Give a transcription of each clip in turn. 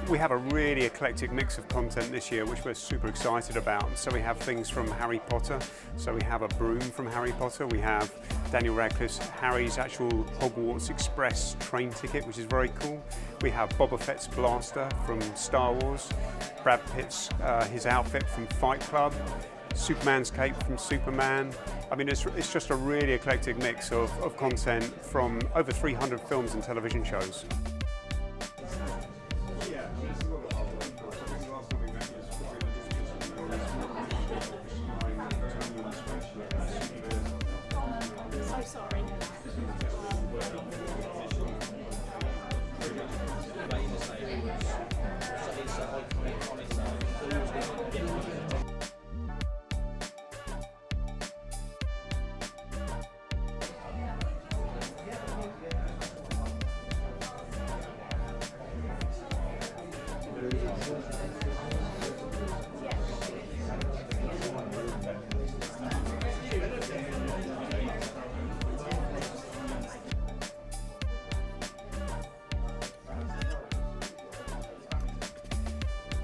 We have a really eclectic mix of content this year, which we're super excited about. So we have things from Harry Potter. So we have a broom from Harry Potter. We have Daniel Radcliffe's Harry's actual Hogwarts Express train ticket, which is very cool. We have Boba Fett's blaster from Star Wars. Brad Pitt's his outfit from Fight Club. Superman's cape from Superman. I mean, it's just a really eclectic mix of content from over 300 films and television shows.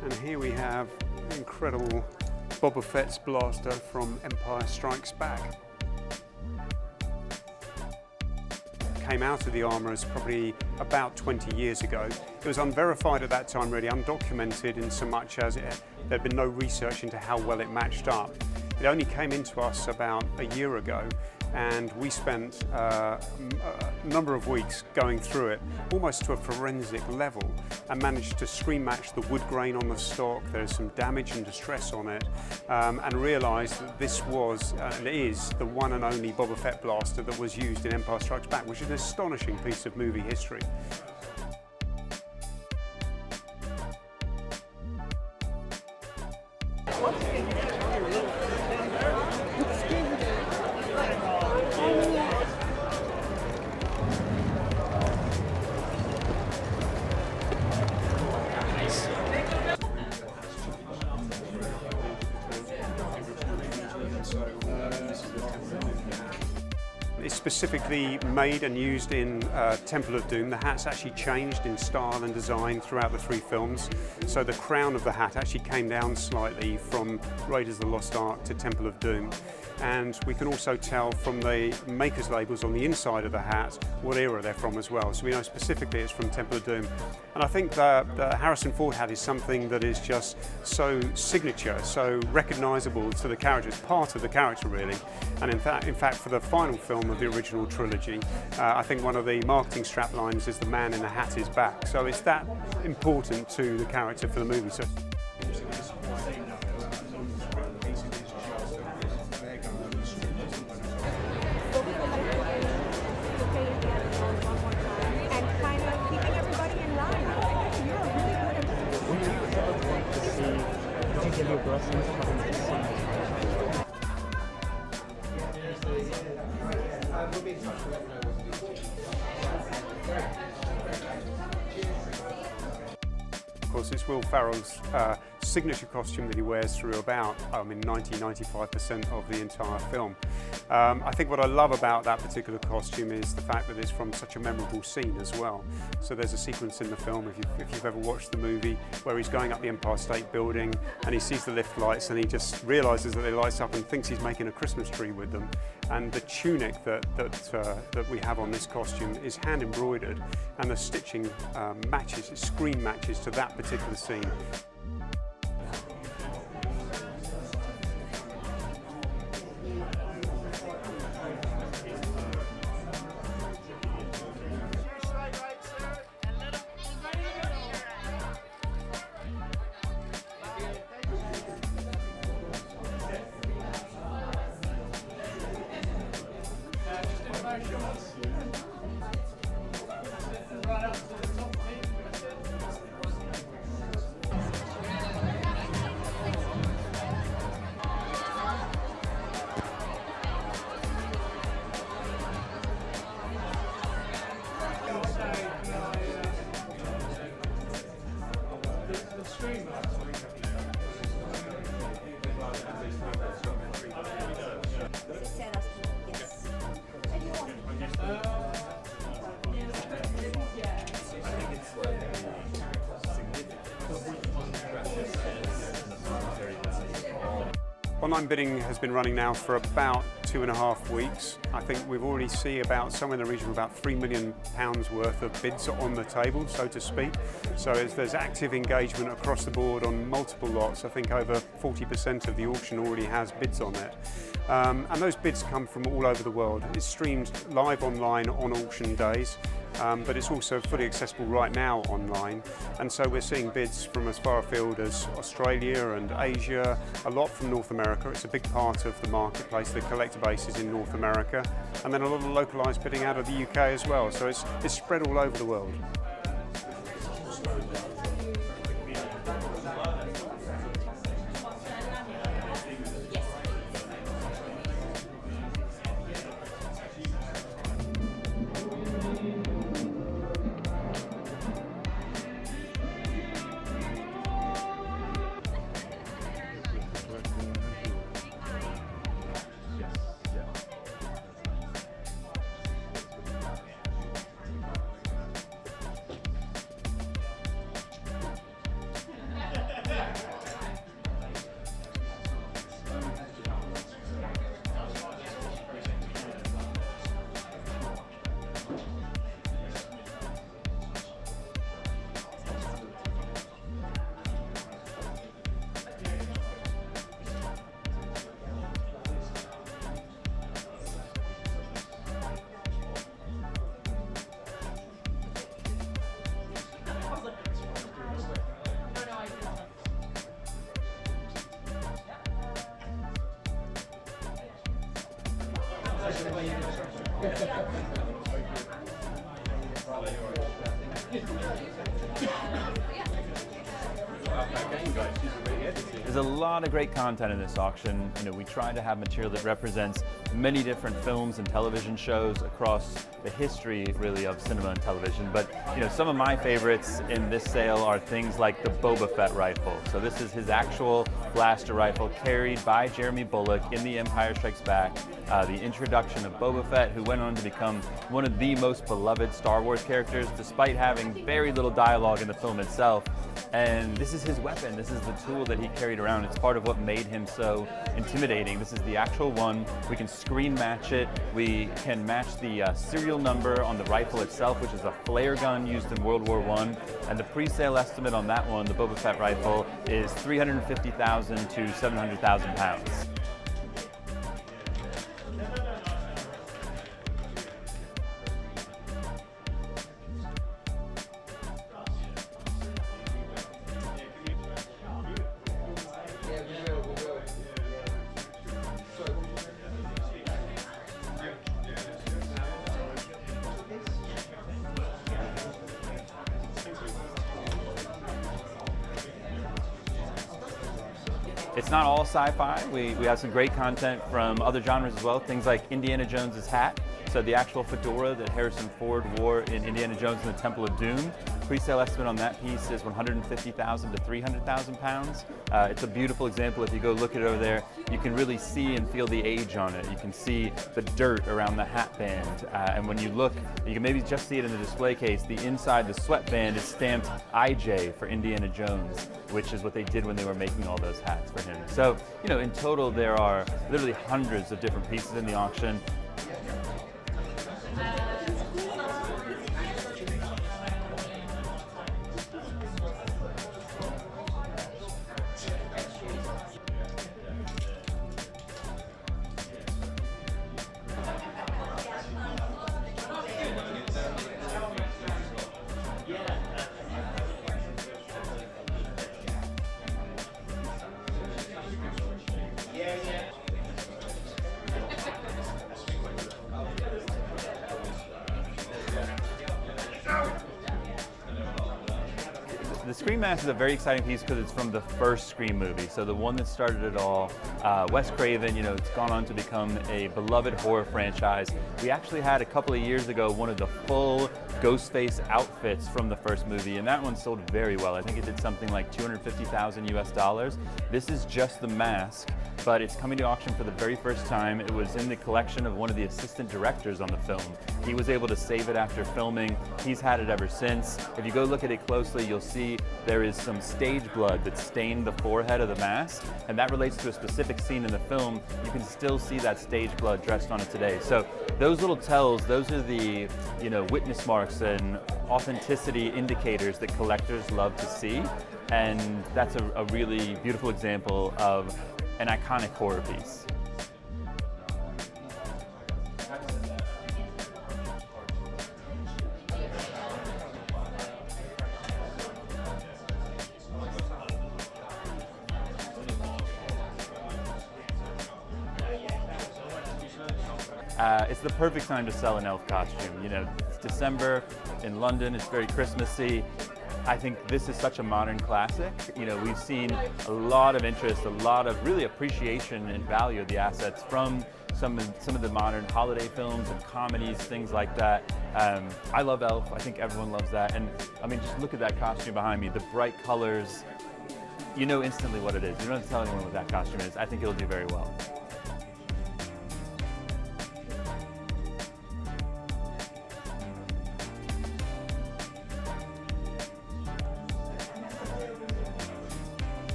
And here we have the incredible Boba Fett's blaster from Empire Strikes Back. Came out of the armourers probably about 20 years ago. It was unverified at that time, really undocumented in so much as there'd been no research into how well it matched up. It only came into us about a year ago, and we spent a number of weeks going through it almost to a forensic level and managed to screen match the wood grain on the stock. There's some damage and distress on it, and realised that this was and is the one and only Boba Fett blaster that was used in Empire Strikes Back, which is an astonishing piece of movie history. It's specifically made and used in Temple of Doom. The hat's actually changed in style and design throughout the 3 films. So the crown of the hat actually came down slightly from Raiders of the Lost Ark to Temple of Doom. And we can also tell from the maker's labels on the inside of the hat what era they're from as well. So we know specifically it's from Temple of Doom. And I think the Harrison Ford hat is something that is just so signature, so recognisable to the character. It's part of the character, really. And in fact, for the final film of the original trilogy, I think one of the marketing strap lines is "The man in the hat is back." So it's that important to the character for the movie. So of course, it's Will Ferrell's signature costume that he wears through about 90–95% of the entire film. I think what I love about that particular costume is the fact that it's from such a memorable scene as well. So there's a sequence in the film, if you've ever watched the movie, where he's going up the Empire State Building and he sees the lift lights and he just realises that they light up and thinks he's making a Christmas tree with them. And the tunic that we have on this costume is hand embroidered, and the stitching matches, screen matches to that particular scene. The screen match. Online bidding has been running now for about 2.5 weeks. I think we've already seen about somewhere in the region of about £3 million worth of bids on the table, so to speak. So there's active engagement across the board on multiple lots. I think over 40% of the auction already has bids on it. And those bids come from all over the world. It's streamed live online on auction days, but it's also fully accessible right now online. And so we're seeing bids from as far afield as Australia and Asia, a lot from North America. It's a big part of the marketplace. The collector base is in North America, and then a lot of localised bidding out of the UK as well. So it's spread all over the world. There's a lot of great content in this auction. We try to have material that represents many different films and television shows across the history, really, of cinema and television. But some of my favorites in this sale are things like the Boba Fett rifle. So this is his actual blaster rifle carried by Jeremy Bulloch in The Empire Strikes Back. The introduction of Boba Fett, who went on to become one of the most beloved Star Wars characters, despite having very little dialogue in the film itself. And this is his weapon. This is the tool that he carried around. It's part of what made him so intimidating. This is the actual one. We can screen match it. We can match the serial number on the rifle itself, which is a flare gun used in World War I. And the pre-sale estimate on that one, the Boba Fett rifle, is $350,000 to £700,000. It's not all sci-fi. We have some great content from other genres as well, things like Indiana Jones's hat. So the actual fedora that Harrison Ford wore in Indiana Jones and the Temple of Doom. Pre-sale estimate on that piece is $150,000 to £300,000. It's a beautiful example. If you go look at it over there, you can really see and feel the age on it. You can see the dirt around the hat band. And when you look, you can maybe just see it in the display case. The inside, the sweatband is stamped IJ for Indiana Jones, which is what they did when they were making all those hats for him. So, in total, there are literally hundreds of different pieces in the auction. The Scream mask is a very exciting piece because it's from the first Scream movie, so the one that started it all. Wes Craven, it's gone on to become a beloved horror franchise. We actually had a couple of years ago one of the full Ghostface outfits from the first movie, and that one sold very well. I think it did something like 250,000 US dollars. This is just the mask, but it's coming to auction for the very first time. It was in the collection of one of the assistant directors on the film. He was able to save it after filming. He's had it ever since. If you go look at it closely, you'll see there is some stage blood that stained the forehead of the mask, and that relates to a specific scene in the film. You can still see that stage blood dressed on it today. So those little tells, those are the witness marks and authenticity indicators that collectors love to see, and that's a really beautiful example of an iconic horror piece. It's the perfect time to sell an elf costume. It's December in London, it's very Christmassy. I think this is such a modern classic. We've seen a lot of interest, a lot of really appreciation and value of the assets from some of the modern holiday films and comedies, things like that. I love Elf, I think everyone loves that. And I mean, just look at that costume behind me, the bright colors. You know instantly what it is. You don't have to tell anyone what that costume is. I think it'll do very well.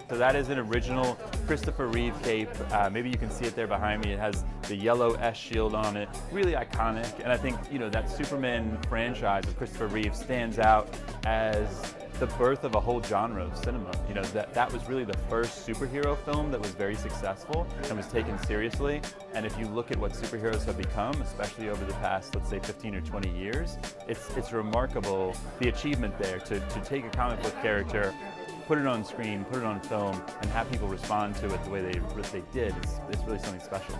So that is an original Christopher Reeve cape. Maybe you can see it there behind me. It has the yellow S shield on it. Really iconic. And I think, that Superman franchise of Christopher Reeve stands out as the birth of a whole genre of cinema. That was really the first superhero film that was very successful and was taken seriously. And if you look at what superheroes have become, especially over the past, let's say 15 or 20 years, it's remarkable, the achievement there to take a comic book character, put it on screen, put it on film, and have people respond to it the way they did. It's really something special.